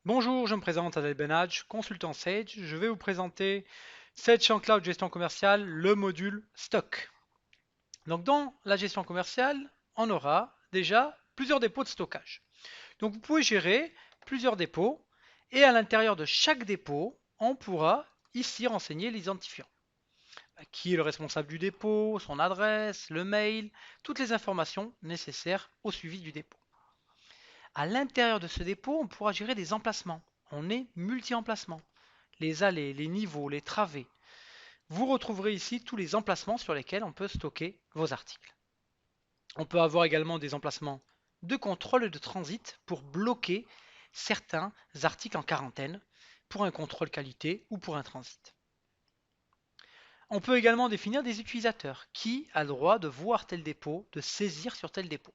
Bonjour, je me présente Adel Benadj, consultant Sage. Je vais vous présenter Sage en Cloud Gestion Commerciale, le module Stock. Donc dans la gestion commerciale, on aura déjà plusieurs dépôts de stockage. Donc vous pouvez gérer plusieurs dépôts et à l'intérieur de chaque dépôt, on pourra ici renseigner l'identifiant. Qui est le responsable du dépôt, son adresse, le mail, toutes les informations nécessaires au suivi du dépôt. À l'intérieur de ce dépôt, on pourra gérer des emplacements. On est multi-emplacements. Les allées, les niveaux, les travées. Vous retrouverez ici tous les emplacements sur lesquels on peut stocker vos articles. On peut avoir également des emplacements de contrôle de transit pour bloquer certains articles en quarantaine pour un contrôle qualité ou pour un transit. On peut également définir des utilisateurs qui a le droit de voir tel dépôt, de saisir sur tel dépôt.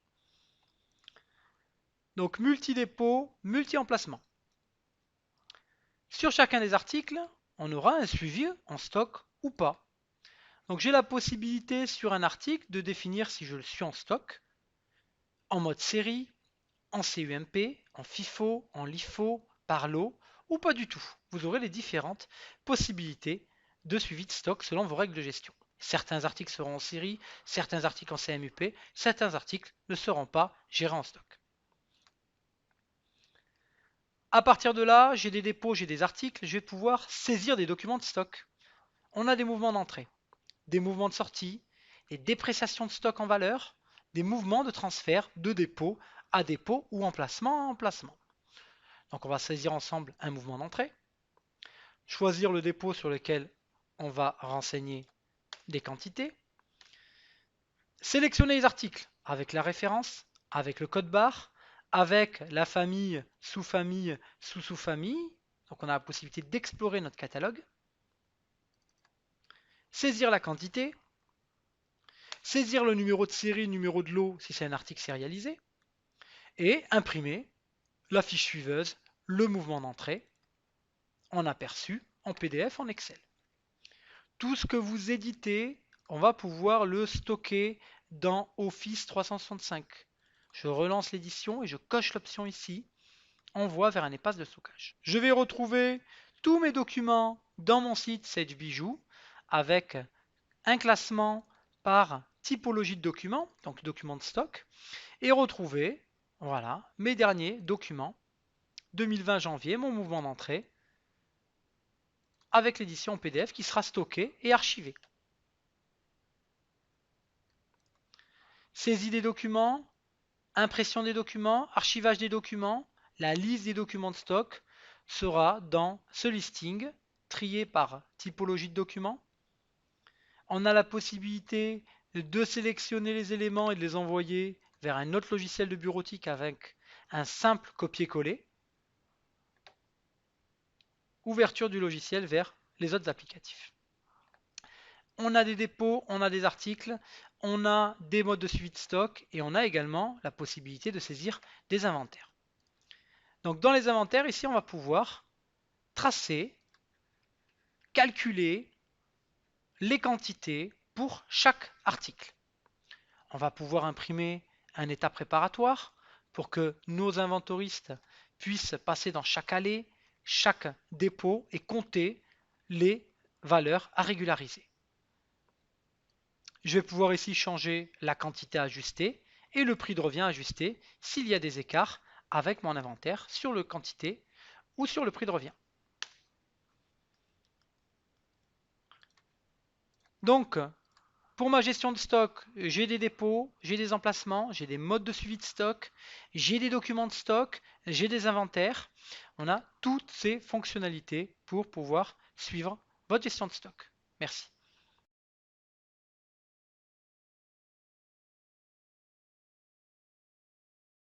Donc multi-dépôt, multi-emplacement. Sur chacun des articles, on aura un suivi en stock ou pas. Donc j'ai la possibilité sur un article de définir si je le suis en stock, en mode série, en CUMP, en FIFO, en LIFO, par lot ou pas du tout. Vous aurez les différentes possibilités de suivi de stock selon vos règles de gestion. Certains articles seront en série, certains articles en CMUP, certains articles ne seront pas gérés en stock. À partir de là, j'ai des dépôts, j'ai des articles, je vais pouvoir saisir des documents de stock. On a des mouvements d'entrée, des mouvements de sortie, des dépréciations de stock en valeur, des mouvements de transfert de dépôt à dépôt ou emplacement à emplacement. Donc on va saisir ensemble un mouvement d'entrée, choisir le dépôt sur lequel on va renseigner des quantités, sélectionner les articles avec la référence, avec le code barre, avec la famille, sous-famille, sous-sous-famille. Donc on a la possibilité d'explorer notre catalogue, saisir la quantité, saisir le numéro de série, numéro de lot si c'est un article sérialisé, et imprimer la fiche suiveuse, le mouvement d'entrée, en aperçu, en PDF, en Excel. Tout ce que vous éditez, on va pouvoir le stocker dans Office 365. Je relance l'édition et je coche l'option ici, envoi vers un espace de stockage. Je vais retrouver tous mes documents dans mon site Sage Bijou avec un classement par typologie de documents, donc documents de stock, et retrouver voilà, mes derniers documents 2020 janvier, mon mouvement d'entrée, avec l'édition PDF qui sera stockée et archivée. Saisie des documents, impression des documents, archivage des documents, la liste des documents de stock sera dans ce listing, trié par typologie de documents. On a la possibilité de sélectionner les éléments et de les envoyer vers un autre logiciel de bureautique avec un simple copier-coller. Ouverture du logiciel vers les autres applicatifs. On a des dépôts, on a des articles, on a des modes de suivi de stock et on a également la possibilité de saisir des inventaires. Donc dans les inventaires, ici, on va pouvoir tracer, calculer les quantités pour chaque article. On va pouvoir imprimer un état préparatoire pour que nos inventoristes puissent passer dans chaque allée, chaque dépôt et compter les valeurs à régulariser. Je vais pouvoir ici changer la quantité ajustée et le prix de revient ajusté s'il y a des écarts avec mon inventaire sur le quantité ou sur le prix de revient. Donc, pour ma gestion de stock, j'ai des dépôts, j'ai des emplacements, j'ai des modes de suivi de stock, j'ai des documents de stock, j'ai des inventaires. On a toutes ces fonctionnalités pour pouvoir suivre votre gestion de stock. Merci.